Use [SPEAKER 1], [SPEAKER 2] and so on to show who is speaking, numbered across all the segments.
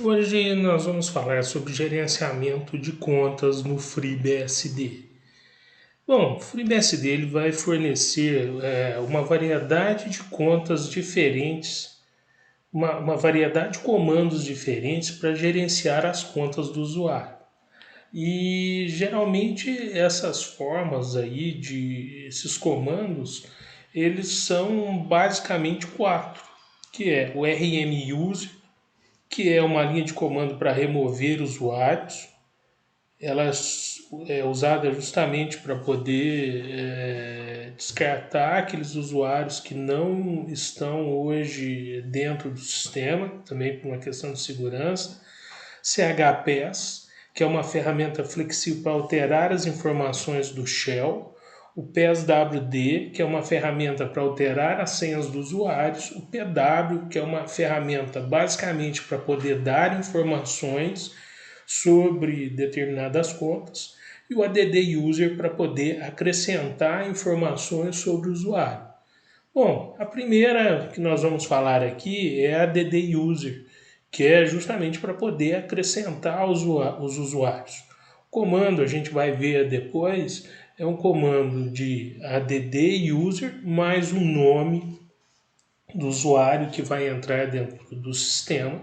[SPEAKER 1] Hoje nós vamos falar sobre gerenciamento de contas no FreeBSD. Bom, o FreeBSD ele vai fornecer uma variedade de contas diferentes, uma variedade de comandos diferentes para gerenciar as contas do usuário. E geralmente essas formas aí de esses comandos, eles são basicamente quatro, que é o rmuser, que é uma linha de comando para remover usuários. Ela é usada justamente para poder descartar aqueles usuários que não estão hoje dentro do sistema, também por uma questão de segurança. CHPS, que é uma ferramenta flexível para alterar as informações do shell. O PSWD, que é uma ferramenta para alterar as senhas dos usuários. O PW, que é uma ferramenta basicamente para poder dar informações sobre determinadas contas. E o ADD User para poder acrescentar informações sobre o usuário. Bom, a primeira que nós vamos falar aqui é a ADD User, que é justamente para poder acrescentar os usuários. O comando, a gente vai ver depois, é um comando de ADD User mais o nome do usuário que vai entrar dentro do sistema.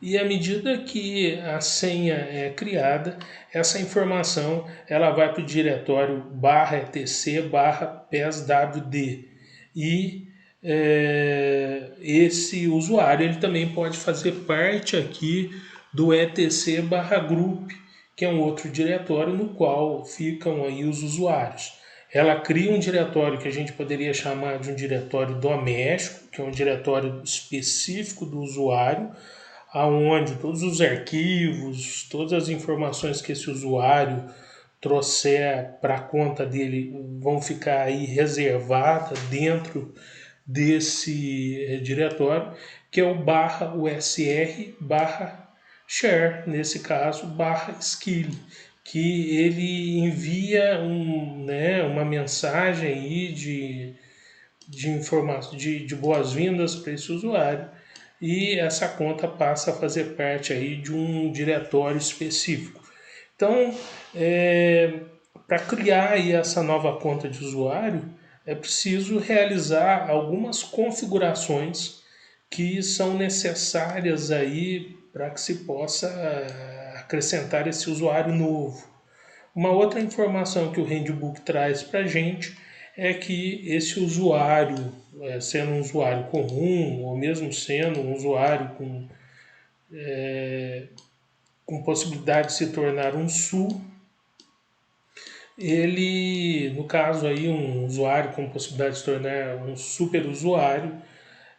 [SPEAKER 1] E à medida que a senha é criada, essa informação ela vai para o diretório /etc/pswd. E esse usuário ele também pode fazer parte aqui do etc/group, que é um outro diretório no qual ficam aí os usuários. Ela cria um diretório que a gente poderia chamar de um diretório doméstico, que é um diretório específico do usuário, aonde todos os arquivos, todas as informações que esse usuário trouxer para a conta dele vão ficar aí reservadas dentro desse diretório, que é o /usr/share, nesse caso /skill, que ele envia uma mensagem aí de informação, de boas-vindas para esse usuário, e essa conta passa a fazer parte aí de um diretório específico. Então, para criar aí essa nova conta de usuário, é preciso realizar algumas configurações que são necessárias aí para que se possa acrescentar esse usuário novo. Uma outra informação que o Handbook traz para a gente é que esse usuário, sendo um usuário comum, ou mesmo sendo um usuário com possibilidade de se tornar um SU, ele, no caso aí, um usuário com possibilidade de se tornar um super usuário,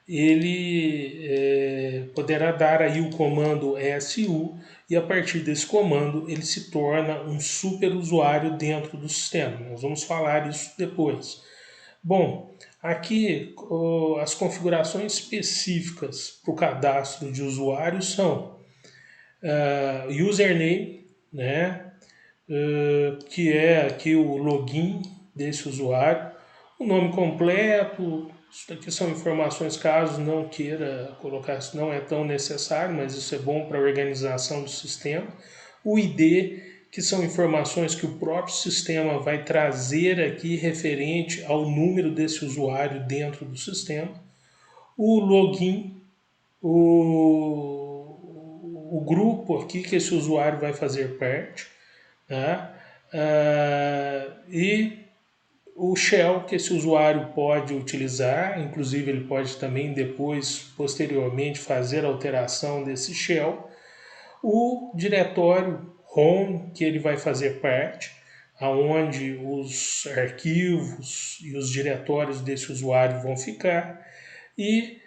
[SPEAKER 1] ele poderá dar aí o comando SU, e a partir desse comando ele se torna um super usuário dentro do sistema. Nós vamos falar isso depois. Bom, aqui as configurações específicas para o cadastro de usuário são username, né, que é aqui o login desse usuário, o nome completo. Isso aqui são informações caso não queira colocar, isso não é tão necessário, mas isso é bom para a organização do sistema. O ID, que são informações que o próprio sistema vai trazer aqui referente ao número desse usuário dentro do sistema. O login, o grupo aqui que esse usuário vai fazer parte, né? E o shell que esse usuário pode utilizar, inclusive ele pode também depois, posteriormente, fazer alteração desse shell. O diretório home que ele vai fazer parte, aonde os arquivos e os diretórios desse usuário vão ficar, e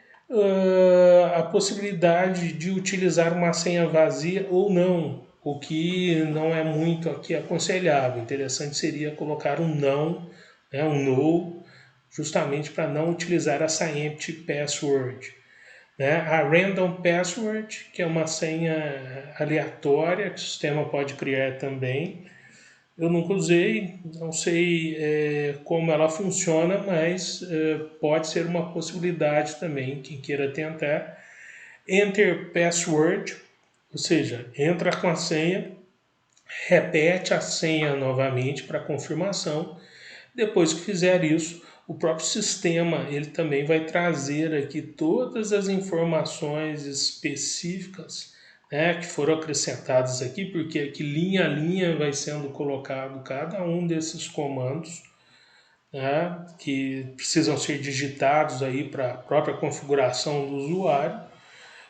[SPEAKER 1] a possibilidade de utilizar uma senha vazia ou não, o que não é muito aqui aconselhável. Interessante seria colocar um não, né, um no, justamente para não utilizar essa empty password. Né? A random password, que é uma senha aleatória que o sistema pode criar também. Eu nunca usei, não sei como ela funciona, mas pode ser uma possibilidade também, quem queira tentar. Enter password, Ou seja, entra com a senha, repete a senha novamente para confirmação. Depois que fizer isso, o próprio sistema ele também vai trazer aqui todas as informações específicas, né, que foram acrescentadas aqui, porque aqui linha a linha vai sendo colocado cada um desses comandos, né, que precisam ser digitados aí para a própria configuração do usuário.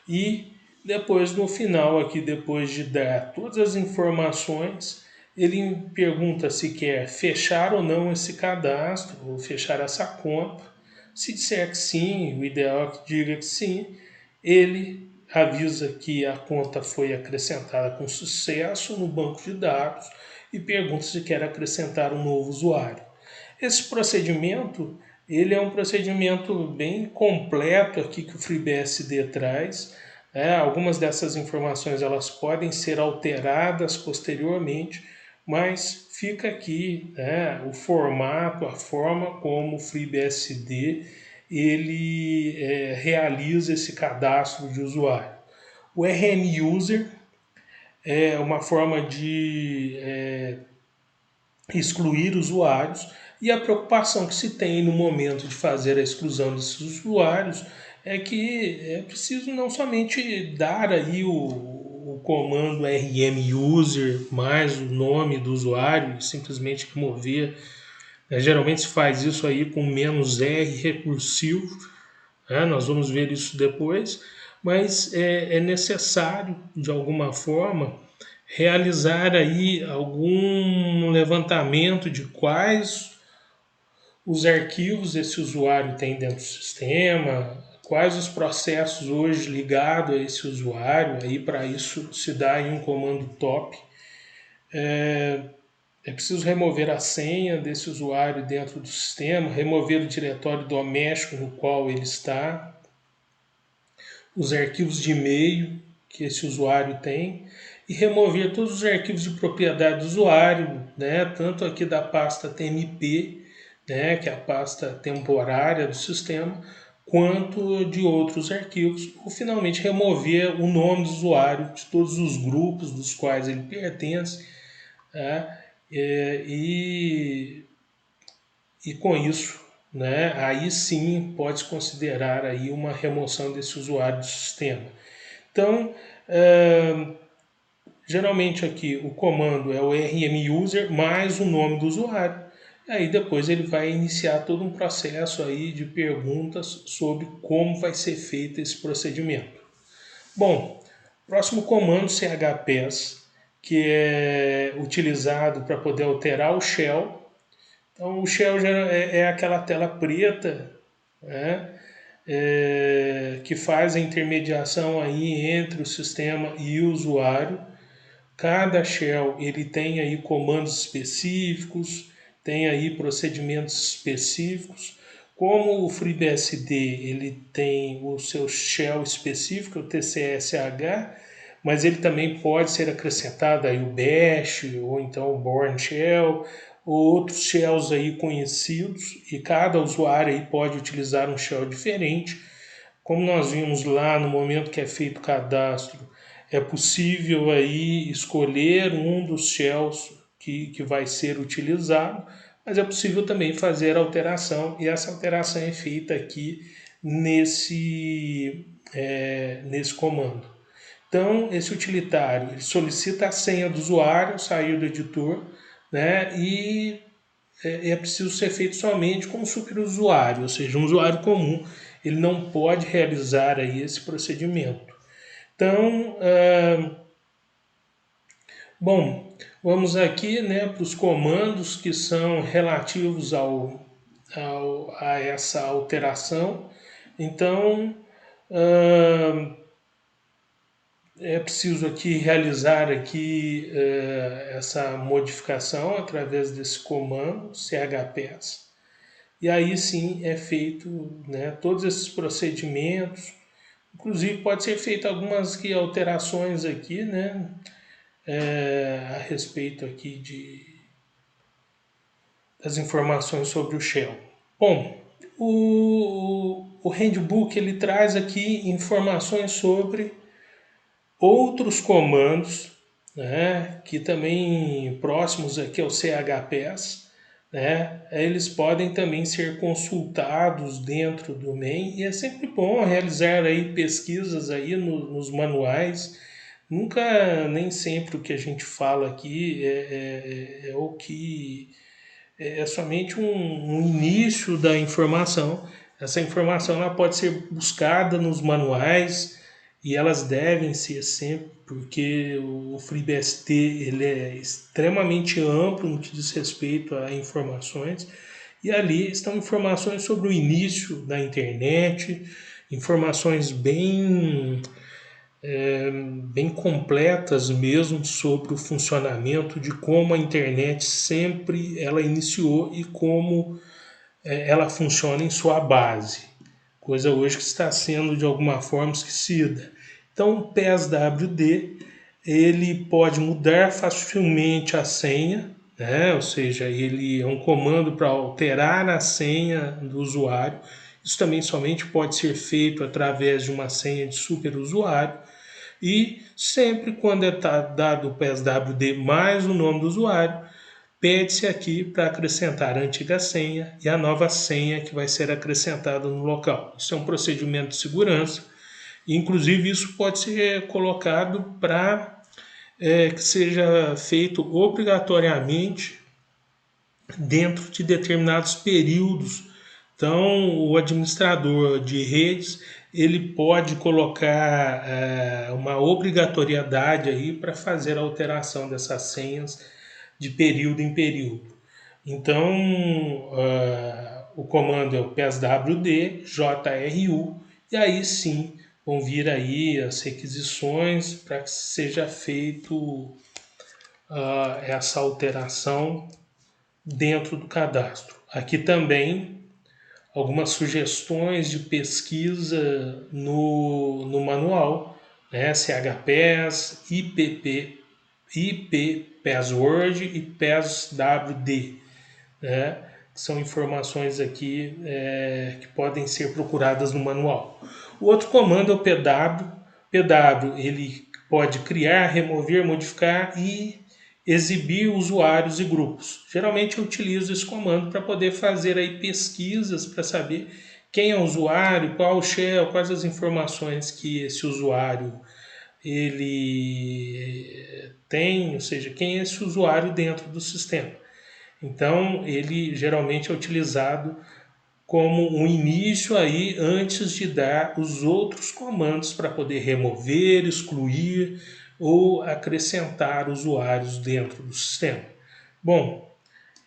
[SPEAKER 1] E depois no final aqui, depois de dar todas as informações, ele pergunta se quer fechar ou não esse cadastro, ou fechar essa conta. Se disser que sim, o ideal é que diga que sim, ele avisa que a conta foi acrescentada com sucesso no banco de dados e pergunta se quer acrescentar um novo usuário. Esse procedimento, ele é um procedimento bem completo aqui que o FreeBSD traz. Algumas dessas informações elas podem ser alteradas posteriormente, mas fica aqui, o formato, a forma como o FreeBSD ele realiza esse cadastro de usuário. O RM User é uma forma de excluir usuários, e a preocupação que se tem no momento de fazer a exclusão desses usuários é que é preciso não somente dar aí o comando rm user mais o nome do usuário e simplesmente remover. Geralmente se faz isso aí com "-r" recursivo, nós vamos ver isso depois, mas é necessário, de alguma forma, realizar aí algum levantamento de quais os arquivos esse usuário tem dentro do sistema, quais os processos hoje ligados a esse usuário. Aí para isso se dá aí um comando top. É preciso remover a senha desse usuário dentro do sistema, remover o diretório doméstico no qual ele está, os arquivos de e-mail que esse usuário tem e remover todos os arquivos de propriedade do usuário, tanto aqui da pasta TMP, que é a pasta temporária do sistema, quanto de outros arquivos, ou finalmente remover o nome do usuário de todos os grupos dos quais ele pertence, e com isso, aí sim pode-se considerar aí uma remoção desse usuário do sistema. Então, geralmente aqui o comando é o rm user mais o nome do usuário. Aí depois ele vai iniciar todo um processo aí de perguntas sobre como vai ser feito esse procedimento. Bom, próximo comando chps, que é utilizado para poder alterar o shell. Então o shell é aquela tela preta, que faz a intermediação aí entre o sistema e o usuário. Cada shell ele tem aí comandos específicos, tem aí procedimentos específicos. Como o FreeBSD ele tem o seu shell específico, o TCSH, mas ele também pode ser acrescentado aí o Bash ou então o Bourne Shell ou outros shells aí conhecidos, e cada usuário aí pode utilizar um shell diferente. Como nós vimos lá no momento que é feito o cadastro, é possível aí escolher um dos shells que vai ser utilizado, mas é possível também fazer alteração, e essa alteração é feita aqui nesse comando. Então, esse utilitário ele solicita a senha do usuário, sair do editor, e é preciso ser feito somente com o superusuário, ou seja, um usuário comum, ele não pode realizar aí esse procedimento. Então, bom, vamos aqui para os comandos que são relativos a essa alteração. Então, é preciso aqui realizar aqui essa modificação através desse comando chps, e aí sim é feito todos esses procedimentos. Inclusive pode ser feito algumas alterações aqui a respeito aqui das informações sobre o shell. Bom, o handbook ele traz aqui informações sobre Outros comandos, né, que também próximos aqui ao CHPS, né, eles podem também ser consultados dentro do MEN e é sempre bom realizar aí pesquisas aí nos manuais. Nunca, nem sempre o que a gente fala aqui é o que é somente um início da informação. Essa informação ela pode ser buscada nos manuais e elas devem ser sempre, porque o FreeBSD ele é extremamente amplo no que diz respeito a informações e ali estão informações sobre o início da internet, informações bem completas mesmo sobre o funcionamento de como a internet sempre ela iniciou e como ela funciona em sua base, coisa hoje que está sendo de alguma forma esquecida. Então o PSWD ele pode mudar facilmente a senha, né? Ou seja, ele é um comando para alterar a senha do usuário. Isso também somente pode ser feito através de uma senha de superusuário. E sempre quando está dado o PSWD mais o nome do usuário, pede-se aqui para acrescentar a antiga senha e a nova senha que vai ser acrescentada no local. Isso é um procedimento de segurança. Inclusive, isso pode ser colocado para que seja feito obrigatoriamente dentro de determinados períodos. Então, o administrador de redes ele pode colocar uma obrigatoriedade aí para fazer a alteração dessas senhas de período em período. Então, o comando é o pswd jru e aí sim vão vir aí as requisições para que seja feito essa alteração dentro do cadastro. Aqui também algumas sugestões de pesquisa no manual, né? CHPAS, IP-Password e PASWD, né? São informações aqui que podem ser procuradas no manual. O outro comando é o PW. PW ele pode criar, remover, modificar e exibir usuários e grupos. Geralmente eu utilizo esse comando para poder fazer aí pesquisas para saber quem é o usuário, qual o shell, quais as informações que esse usuário ele tem, ou seja, quem é esse usuário dentro do sistema. Então, ele geralmente é utilizado como um início aí antes de dar os outros comandos para poder remover, excluir ou acrescentar usuários dentro do sistema. Bom,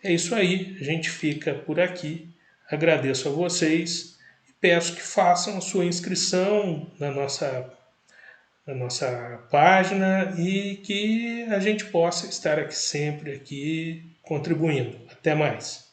[SPEAKER 1] é isso aí, a gente fica por aqui. Agradeço a vocês e peço que façam a sua inscrição na nossa página e que a gente possa estar aqui sempre aqui contribuindo. Até mais.